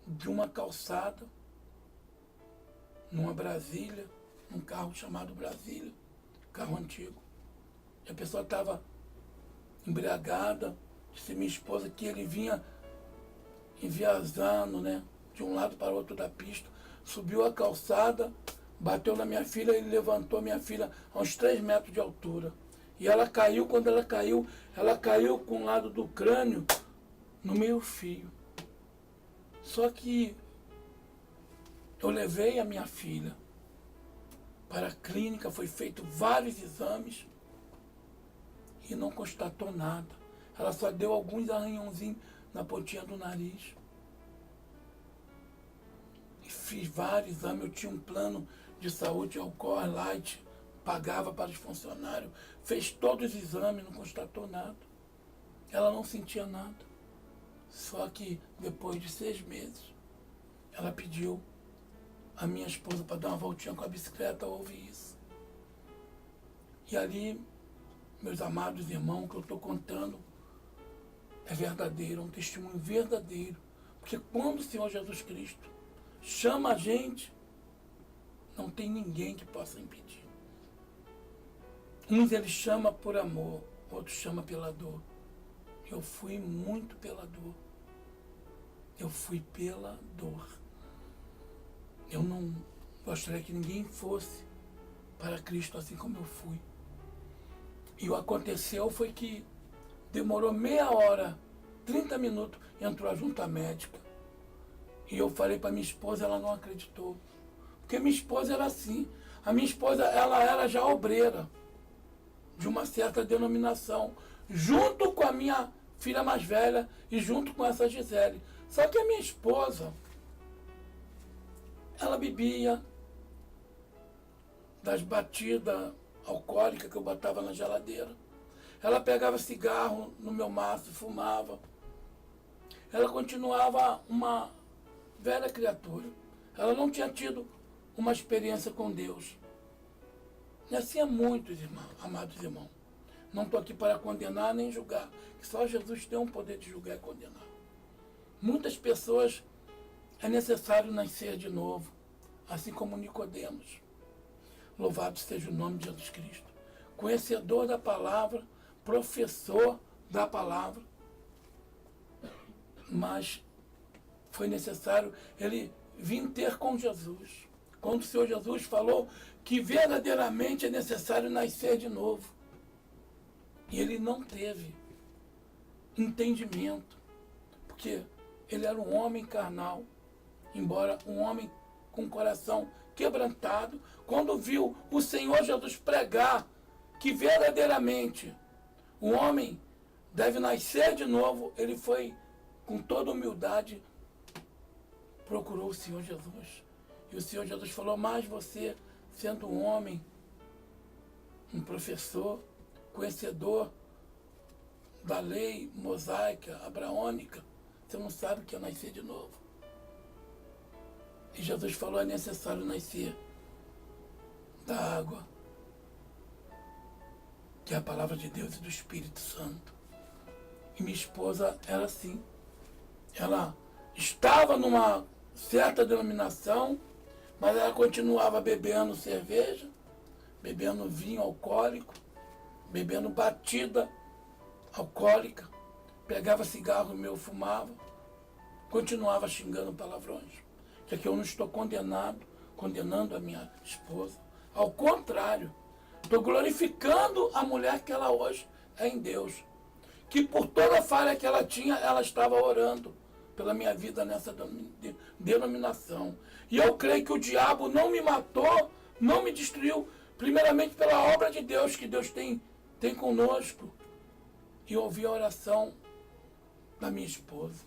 S1: de uma calçada, numa Brasília, num carro chamado Brasília, carro antigo. E a pessoa estava embriagada, disse minha esposa que ele vinha enviazando, né, de um lado para o outro da pista, subiu a calçada, bateu na minha filha, ele levantou minha filha a uns 3 metros de altura. E ela caiu, quando ela caiu com o lado do crânio no meio-fio. Só que eu levei a minha filha para a clínica, foi feito vários exames e não constatou nada. Ela só deu alguns arranhãozinhos na pontinha do nariz. E fiz vários exames, eu tinha um plano de saúde, Alcor Light, pagava para os funcionários, fez todos os exames, não constatou nada. Ela não sentia nada. Só que depois de 6 meses, ela pediu a minha esposa para dar uma voltinha com a bicicleta, ouve isso. E ali, meus amados irmãos, o que eu estou contando é verdadeiro, é um testemunho verdadeiro. Porque quando o Senhor Jesus Cristo chama a gente, não tem ninguém que possa impedir. Uns ele chama por amor, outros chama pela dor. Eu fui muito pela dor. Eu fui pela dor. Eu não gostaria que ninguém fosse para Cristo assim como eu fui. E o aconteceu foi que demorou meia hora, 30 minutos, entrou a junta médica. E eu falei para minha esposa, ela não acreditou. Porque minha esposa era assim. A minha esposa, ela era já obreira de uma certa denominação, junto com a minha filha mais velha e junto com essa Gisele. Só que a minha esposa, ela bebia das batidas alcoólicas que eu botava na geladeira. Ela pegava cigarro no meu maço e fumava. Ela continuava uma velha criatura. Ela não tinha tido uma experiência com Deus. E assim é muitos, irmãos, amados irmãos. Não estou aqui para condenar nem julgar, que só Jesus tem o poder de julgar e condenar. Muitas pessoas é necessário nascer de novo, assim como Nicodemos. Louvado seja o nome de Jesus Cristo. Conhecedor da palavra, professor da palavra, mas foi necessário ele vir ter com Jesus. Quando o Senhor Jesus falou que verdadeiramente é necessário nascer de novo. E ele não teve entendimento, porque ele era um homem carnal, embora um homem com coração quebrantado. Quando viu o Senhor Jesus pregar que verdadeiramente o homem deve nascer de novo, ele foi com toda humildade, procurou o Senhor Jesus. E o Senhor Jesus falou, mas você, sendo um homem, um professor, conhecedor da lei mosaica, abraônica, você não sabe o que é nascer de novo. E Jesus falou, é necessário nascer da água, que é a palavra de Deus e do Espírito Santo. E minha esposa era assim. Ela estava numa certa denominação, mas ela continuava bebendo cerveja, bebendo vinho alcoólico, bebendo batida alcoólica, pegava cigarro meu, fumava, continuava xingando palavrões. Que aqui eu não estou condenando a minha esposa. Ao contrário, estou glorificando a mulher que ela hoje é em Deus. Que por toda a falha que ela tinha, ela estava orando pela minha vida nessa denominação. E eu creio que o diabo não me matou, não me destruiu, primeiramente pela obra de Deus que Deus tem conosco. E ouvi a oração da minha esposa.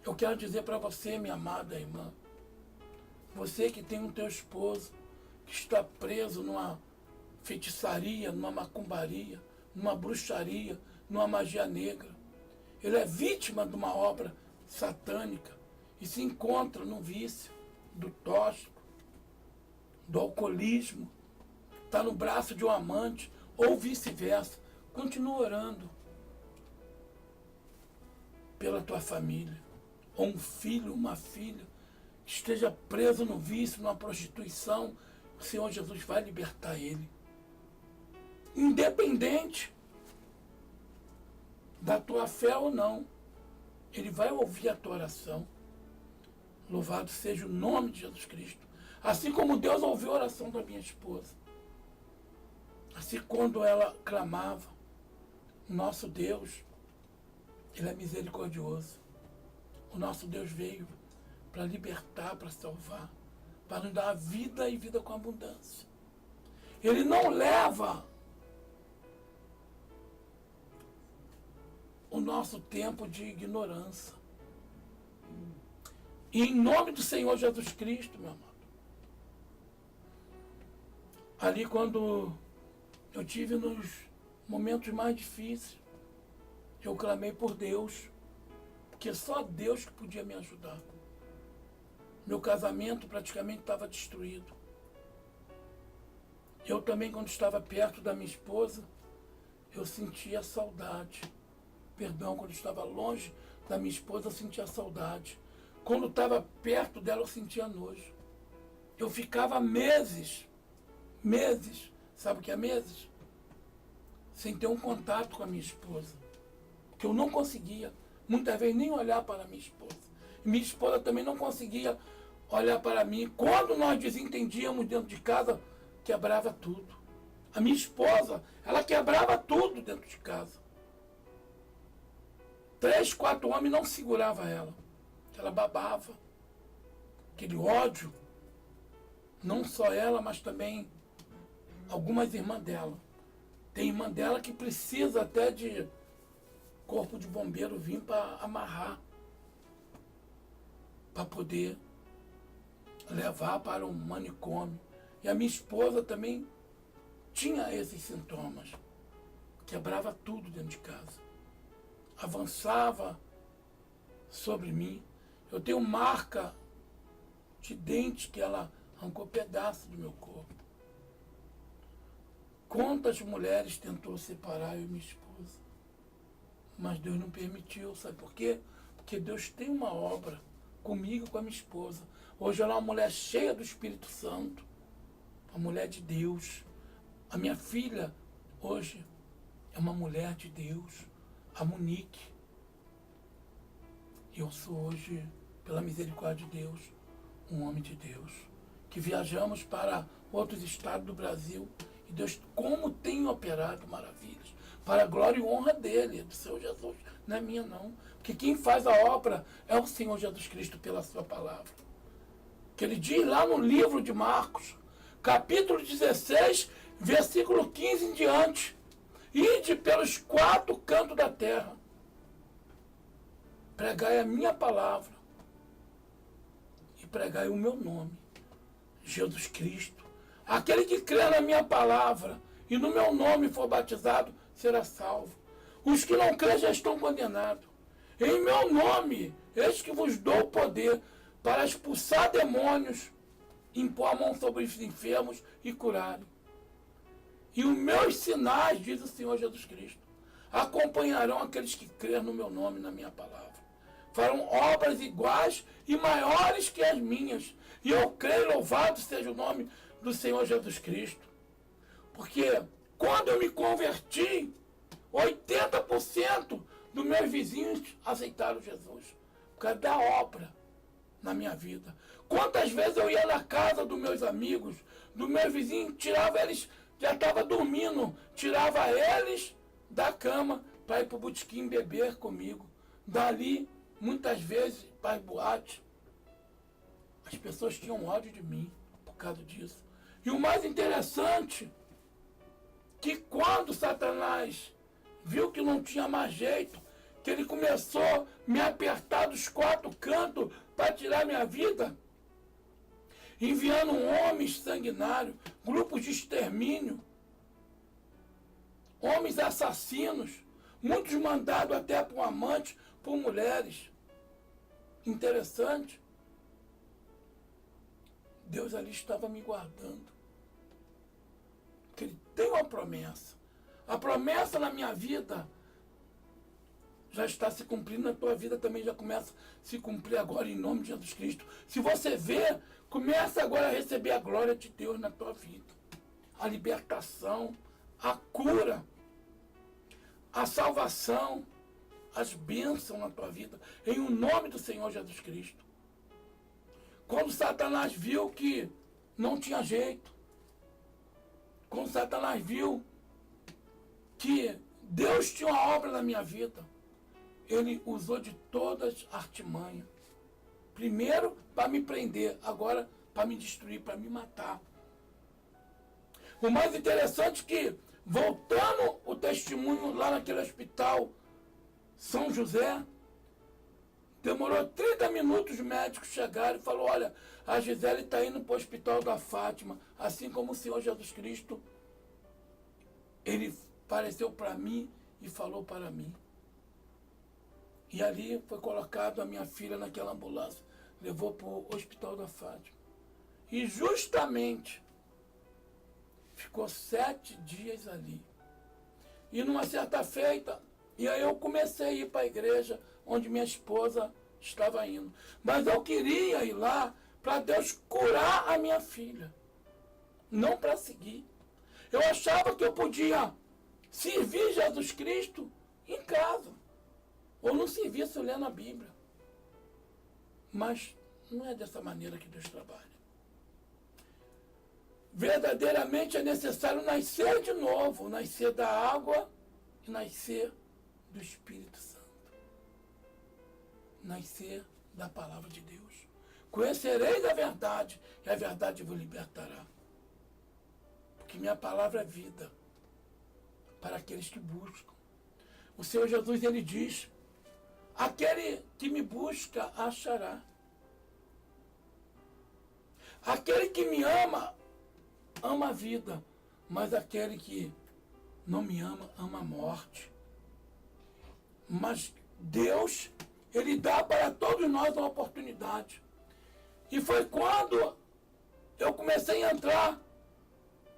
S1: Eu quero dizer para você, minha amada irmã, você que tem um teu esposo que está preso numa feitiçaria, numa macumbaria, numa bruxaria, numa magia negra. Ele é vítima de uma obra satânica e se encontra no vício do tóxico, do alcoolismo, está no braço de um amante ou vice-versa. Continua orando pela tua família, ou um filho, uma filha, que esteja preso no vício, numa prostituição. O Senhor Jesus vai libertar ele. Independente da tua fé ou não, ele vai ouvir a tua oração. Louvado seja o nome de Jesus Cristo. Assim como Deus ouviu a oração da minha esposa. Assim, quando ela clamava, nosso Deus, Ele é misericordioso. O nosso Deus veio para libertar, para salvar, para nos dar vida e vida com abundância. Ele não leva o nosso tempo de ignorância. E em nome do Senhor Jesus Cristo, meu amado, ali quando eu tive nos momentos mais difíceis, eu clamei por Deus, porque só Deus que podia me ajudar. Meu casamento praticamente estava destruído. Eu também, quando estava perto da minha esposa, eu sentia saudade. Perdão, quando estava longe da minha esposa, eu sentia saudade. Quando estava perto dela, eu sentia nojo. Eu ficava meses, sabe o que é meses? Sem ter um contato com a minha esposa. Porque eu não conseguia, muitas vezes, nem olhar para a minha esposa. E minha esposa também não conseguia olhar para mim. Quando nós desentendíamos dentro de casa, quebrava tudo. A minha esposa, ela quebrava tudo dentro de casa. 3, 4 homens não seguravam ela. Ela babava. Aquele ódio. Não só ela, mas também algumas irmãs dela. Tem irmã dela que precisa até de corpo de bombeiro vir para amarrar. Para poder levar para um manicômio. E a minha esposa também tinha esses sintomas. Quebrava tudo dentro de casa. Avançava sobre mim. Eu tenho marca de dente que ela arrancou pedaço do meu corpo. Quantas mulheres tentou separar eu e minha esposa? Mas Deus não permitiu, sabe por quê? Porque Deus tem uma obra comigo e com a minha esposa. Hoje ela é uma mulher cheia do Espírito Santo, uma mulher de Deus. A minha filha, hoje, é uma mulher de Deus, a Monique. E eu sou hoje, pela misericórdia de Deus, um homem de Deus. Que viajamos para outros estados do Brasil. E Deus, como tem operado maravilhas. Para a glória e honra dele, do Senhor Jesus. Não é minha, não. Porque quem faz a obra é o Senhor Jesus Cristo pela sua palavra. Que ele diz lá no livro de Marcos, capítulo 16, versículo 15 em diante. Ide pelos 4 cantos da terra. Pregai a minha palavra. E pregai o meu nome. Jesus Cristo. Aquele que crê na minha palavra e no meu nome for batizado, será salvo. Os que não creem já estão condenados. Em meu nome, eis que vos dou poder para expulsar demônios, impor a mão sobre os enfermos e curarem. E os meus sinais, diz o Senhor Jesus Cristo, acompanharão aqueles que crerem no meu nome e na minha palavra. Farão obras iguais e maiores que as minhas. E eu creio, louvado seja o nome do Senhor Jesus Cristo. Porque quando eu me converti, 80% dos meus vizinhos aceitaram Jesus. Por causa da obra na minha vida. Quantas vezes eu ia na casa dos meus amigos, dos meus vizinhos, tirava eles, já estava dormindo, tirava eles da cama para ir para o botequim beber comigo. Dali, muitas vezes, para as boates. As pessoas tinham ódio de mim por causa disso. E o mais interessante, que quando Satanás viu que não tinha mais jeito, que ele começou a me apertar dos quatro cantos para tirar minha vida, enviando homens sanguinários, grupos de extermínio, homens assassinos, muitos mandados até por amantes, por mulheres. Interessante. Deus ali estava me guardando. Porque Ele tem uma promessa. A promessa na minha vida já está se cumprindo, na tua vida também já começa a se cumprir agora em nome de Jesus Cristo. Se você vê, começa agora a receber a glória de Deus na tua vida. A libertação, a cura, a salvação, as bênçãos na tua vida, em o nome do Senhor Jesus Cristo. Quando Satanás viu que não tinha jeito, quando Satanás viu que Deus tinha uma obra na minha vida, ele usou de todas as artimanhas. Primeiro para me prender, agora para me destruir, para me matar. O mais interessante é que, voltando o testemunho lá naquele hospital São José, demorou 30 minutos, os médicos chegaram e falaram, olha, a Gisele está indo para o hospital da Fátima, assim como o Senhor Jesus Cristo, ele apareceu para mim e falou para mim. E ali foi colocado a minha filha naquela ambulância, levou para o hospital da Fátima. E justamente ficou 7 dias ali. E numa certa feita, e aí eu comecei a ir para a igreja onde minha esposa estava indo. Mas eu queria ir lá para Deus curar a minha filha, não para seguir. Eu achava que eu podia servir Jesus Cristo em casa, ou no serviço lendo a Bíblia. Mas não é dessa maneira que Deus trabalha. Verdadeiramente é necessário nascer de novo, nascer da água e nascer do Espírito Santo. Nascer da palavra de Deus. Conhecereis a verdade, e a verdade vos libertará. Porque minha palavra é vida para aqueles que buscam. O Senhor Jesus, ele diz, aquele que me busca, achará. Aquele que me ama, ama a vida, mas aquele que não me ama, ama a morte. Mas Deus, ele dá para todos nós uma oportunidade. E foi quando eu comecei a entrar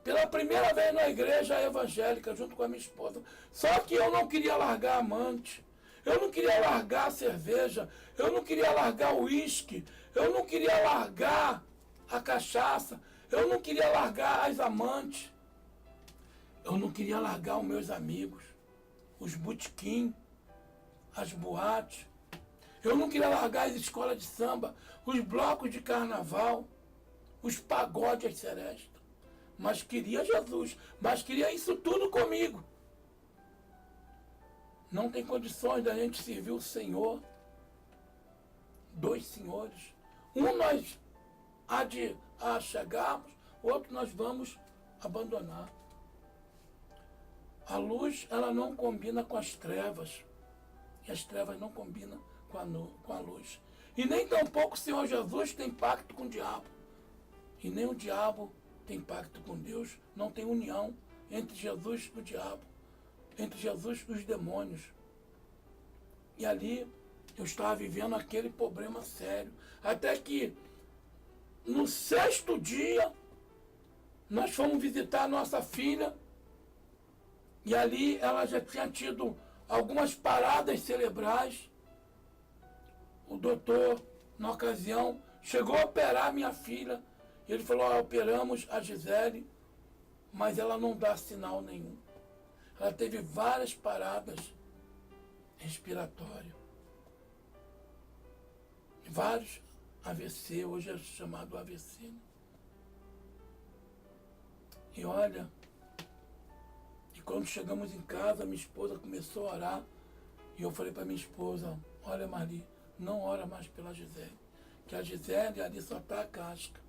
S1: pela primeira vez na igreja evangélica, junto com a minha esposa. Só que eu não queria largar a amante, eu não queria largar a cerveja, eu não queria largar o uísque, eu não queria largar a cachaça, eu não queria largar as amantes, eu não queria largar os meus amigos, os botequim, as boates, eu não queria largar as escolas de samba, os blocos de carnaval, os pagodes, as serestas. Mas queria Jesus, mas queria isso tudo comigo. Não tem condições da gente servir o Senhor, 2 senhores. Um nós há de chegarmos, outro nós vamos abandonar. A luz, ela não combina com as trevas. E as trevas não combinam com a luz. E nem tampouco o Senhor Jesus tem pacto com o diabo. E nem o diabo tem pacto com Deus. Não tem união entre Jesus e o diabo. entre Jesus e os demônios. E ali eu estava vivendo aquele problema sério. Até que no 6º dia nós fomos visitar a nossa filha e ali ela já tinha tido algumas paradas cerebrais. O doutor, na ocasião, chegou a operar minha filha. Ele falou, operamos a Gisele, mas ela não dá sinal nenhum. Ela teve várias paradas respiratórias. Vários AVC, hoje é chamado AVC. E olha, e quando chegamos em casa, minha esposa começou a orar. E eu falei para minha esposa, olha Marli, não ora mais pela Gisele. Que a Gisele ali só está a casca.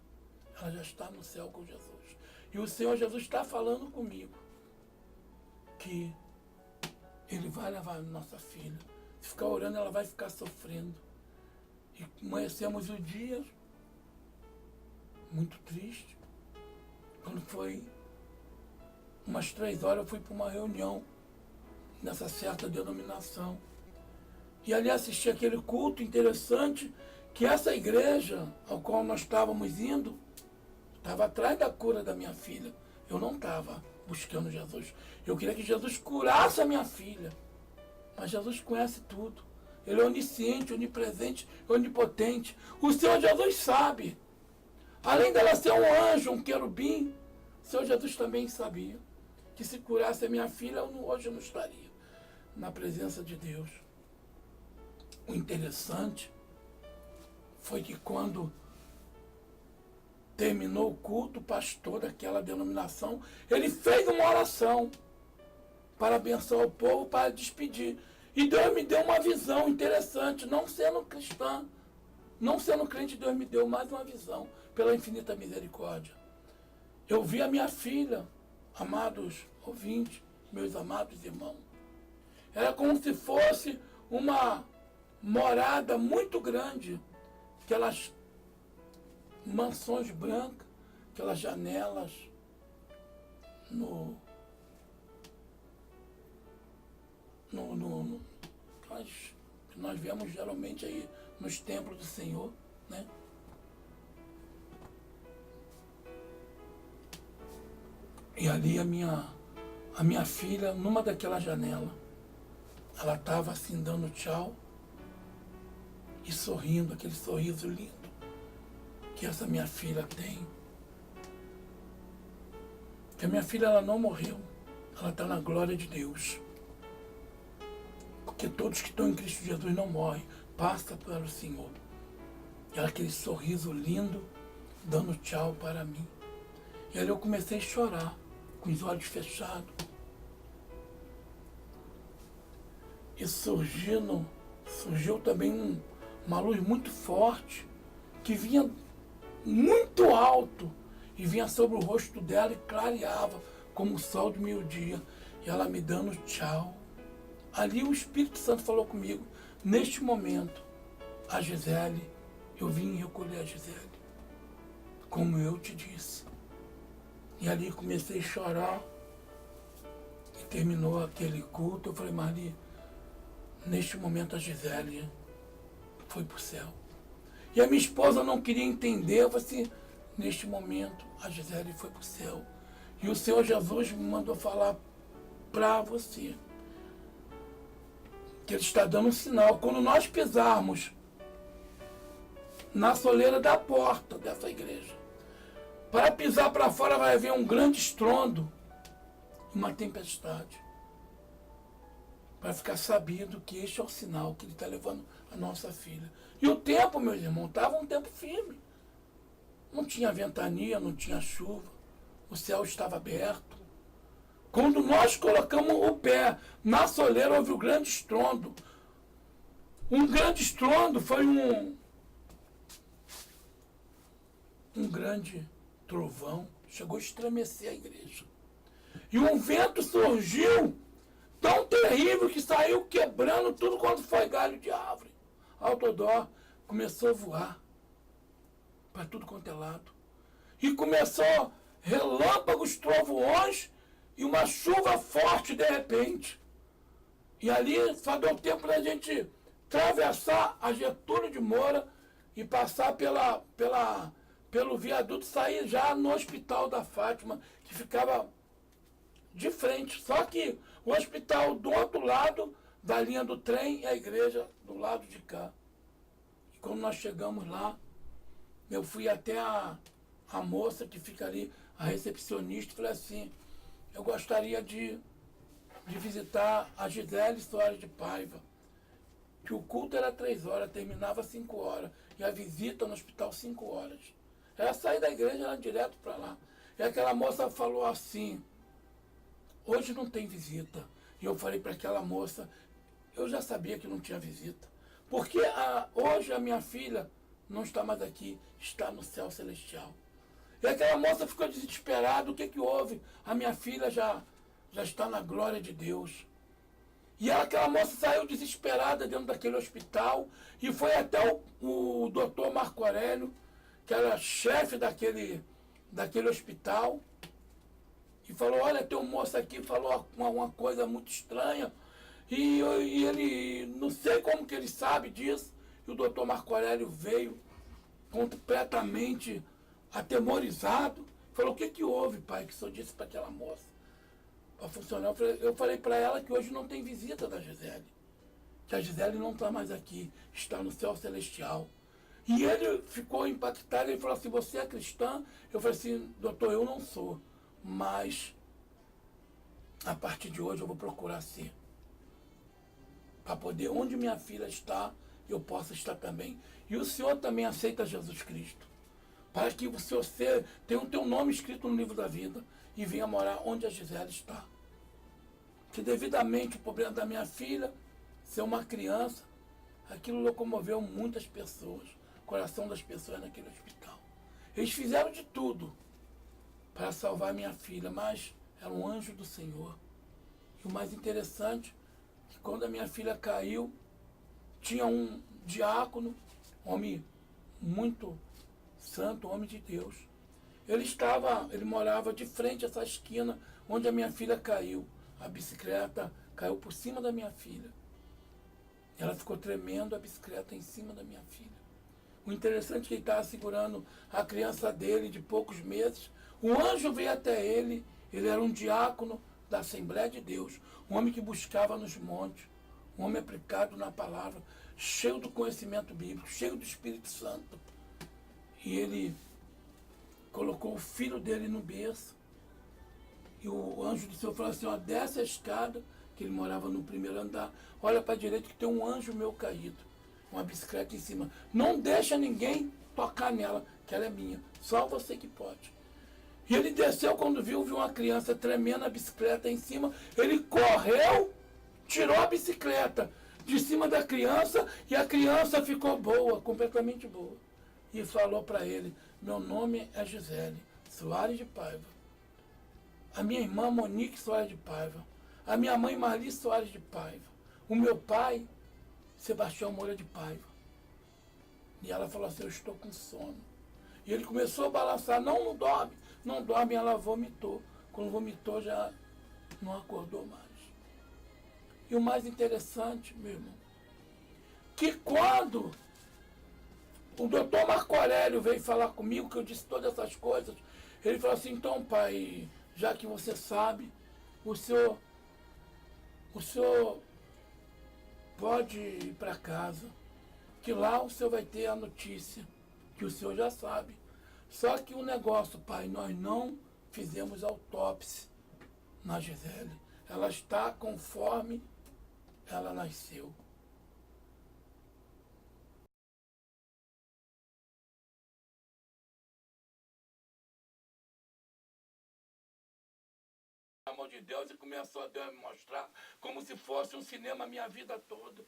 S1: Ela já está no céu com Jesus. E o Senhor Jesus está falando comigo que Ele vai levar a nossa filha. Se ficar orando, ela vai ficar sofrendo. E amanhecemos o dia muito triste. Quando foi umas 3 horas, eu fui para uma reunião nessa certa denominação. E ali assisti aquele culto interessante, que essa igreja ao qual nós estávamos indo, estava atrás da cura da minha filha. Eu não estava buscando Jesus. Eu queria que Jesus curasse a minha filha. Mas Jesus conhece tudo. Ele é onisciente, onipresente, onipotente. O Senhor Jesus sabe. Além dela ser um anjo, um querubim, o Senhor Jesus também sabia que se curasse a minha filha, hoje eu não estaria na presença de Deus. O interessante foi que quando terminou o culto, o pastor daquela denominação, ele fez uma oração para abençoar o povo, para despedir. E Deus me deu uma visão interessante, não sendo cristã, não sendo crente, Deus me deu mais uma visão, pela infinita misericórdia. Eu vi a minha filha, amados ouvintes, meus amados irmãos. Era como se fosse uma morada muito grande, aquelas mansões brancas, aquelas janelas que nós vemos geralmente aí nos templos do Senhor, né? E ali a minha filha, numa daquelas janelas, ela estava assim dando tchau e sorrindo, aquele sorriso lindo que essa minha filha tem. Que a minha filha, ela não morreu, ela está na glória de Deus. Porque todos que estão em Cristo Jesus não morrem, passa pelo Senhor. E ela, aquele sorriso lindo, dando tchau para mim. E aí eu comecei a chorar, com os olhos fechados. E surgiu também uma luz muito forte, que vinha muito alto, e vinha sobre o rosto dela e clareava, como o sol de meio-dia. E ela me dando tchau. Ali o Espírito Santo falou comigo, neste momento, a Gisele, eu vim recolher a Gisele, como eu te disse. E ali comecei a chorar, e terminou aquele culto. Eu falei, Maria, neste momento a Gisele foi para o céu. E a minha esposa não queria entender, eu falei assim, neste momento a Gisele foi para o céu. E o Senhor Jesus me mandou falar para você, que Ele está dando um sinal. Quando nós pisarmos na soleira da porta dessa igreja, para pisar para fora vai haver um grande estrondo, uma tempestade. Para ficar sabido que este é o sinal que Ele está levando a nossa filha. E o tempo, meus irmãos, estava um tempo firme. Não tinha ventania, não tinha chuva. O céu estava aberto. Quando nós colocamos o pé na soleira, houve um grande estrondo. Um grande estrondo foi um grande trovão. Chegou a estremecer a igreja. E um vento surgiu tão terrível que saiu quebrando tudo quanto foi galho de árvore. Outdoor começou a voar para tudo quanto é lado. E começou relâmpagos, trovões, e uma chuva forte de repente. E ali só deu tempo da gente atravessar a Getúlio de Moura e passar pelo viaduto, sair já no Hospital da Fátima, que ficava de frente. Só que o hospital do outro lado da linha do trem e a igreja do lado de cá. E quando nós chegamos lá, eu fui até a moça que fica ali, a recepcionista, e falei assim, eu gostaria de visitar a Gisele Soares de Paiva, que o culto era 3 horas, terminava 5 horas, e a visita no hospital 5 horas. Ela sair da igreja, ela direto para lá. E aquela moça falou assim, hoje não tem visita. E eu falei para aquela moça, eu já sabia que não tinha visita. Porque hoje a minha filha não está mais aqui, está no céu celestial. E aquela moça ficou desesperada, o que que houve? A minha filha já está na glória de Deus. E aquela moça saiu desesperada dentro daquele hospital e foi até o doutor Marco Aurélio, que era chefe daquele hospital, e falou, olha, tem um moço aqui, falou uma coisa muito estranha, e ele, não sei como que ele sabe disso, e o doutor Marco Aurélio veio completamente atemorizado, falou, o que que houve, pai, que o senhor disse para aquela moça? Para funcionar, eu falei para ela que hoje não tem visita da Gisele, que a Gisele não está mais aqui, está no céu celestial. E ele ficou impactado, ele falou assim, você é cristã? Eu falei assim, doutor, eu não sou, mas a partir de hoje eu vou procurar ser. Para poder, onde minha filha está, eu possa estar também. E o senhor também aceita Jesus Cristo. Para que o senhor tenha o teu nome escrito no livro da vida e venha morar onde a Gisele está. Que devidamente o problema da minha filha, ser uma criança, aquilo locomoveu muitas pessoas, o coração das pessoas naquele hospital. Eles fizeram de tudo para salvar minha filha, mas era um anjo do Senhor. E o mais interessante, que quando a minha filha caiu, tinha um diácono, homem muito santo, homem de Deus. Ele morava de frente a essa esquina onde a minha filha caiu. A bicicleta caiu por cima da minha filha. Ela ficou tremendo, a bicicleta em cima da minha filha. O interessante é que ele estava segurando a criança dele de poucos meses. O anjo veio até ele, ele era um diácono da Assembleia de Deus, um homem que buscava nos montes, um homem aplicado na palavra, cheio do conhecimento bíblico, cheio do Espírito Santo. E ele colocou o filho dele no berço. E o anjo do Senhor falou assim, ó, desce a escada, que ele morava no primeiro andar, olha para a direita que tem um anjo meu caído, uma bicicleta em cima. Não deixa ninguém tocar nela, que ela é minha, só você que pode. E ele desceu, quando viu uma criança tremendo, a bicicleta em cima, ele correu, tirou a bicicleta de cima da criança e a criança ficou boa, completamente boa. E falou para ele, meu nome é Gisele Soares de Paiva. A minha irmã Monique Soares de Paiva. A minha mãe Marli Soares de Paiva. O meu pai, Sebastião Moura de Paiva. E ela falou assim, eu estou com sono. E ele começou a balançar, não dorme, não dorme, ela vomitou. Quando vomitou, já não acordou mais. E o mais interessante, meu irmão, que quando o doutor Marco Aurélio veio falar comigo, que eu disse todas essas coisas, ele falou assim, então pai, já que você sabe, o senhor pode ir para casa, que lá o senhor vai ter a notícia, que o senhor já sabe. Só que o negócio, pai, nós não fizemos autópsia na Gisele. Ela está conforme ela nasceu. Pelo amor de Deus, e começou a Deus me mostrar como se fosse um cinema a minha vida toda.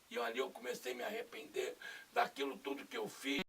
S1: E ali eu comecei a me arrepender daquilo tudo que eu fiz.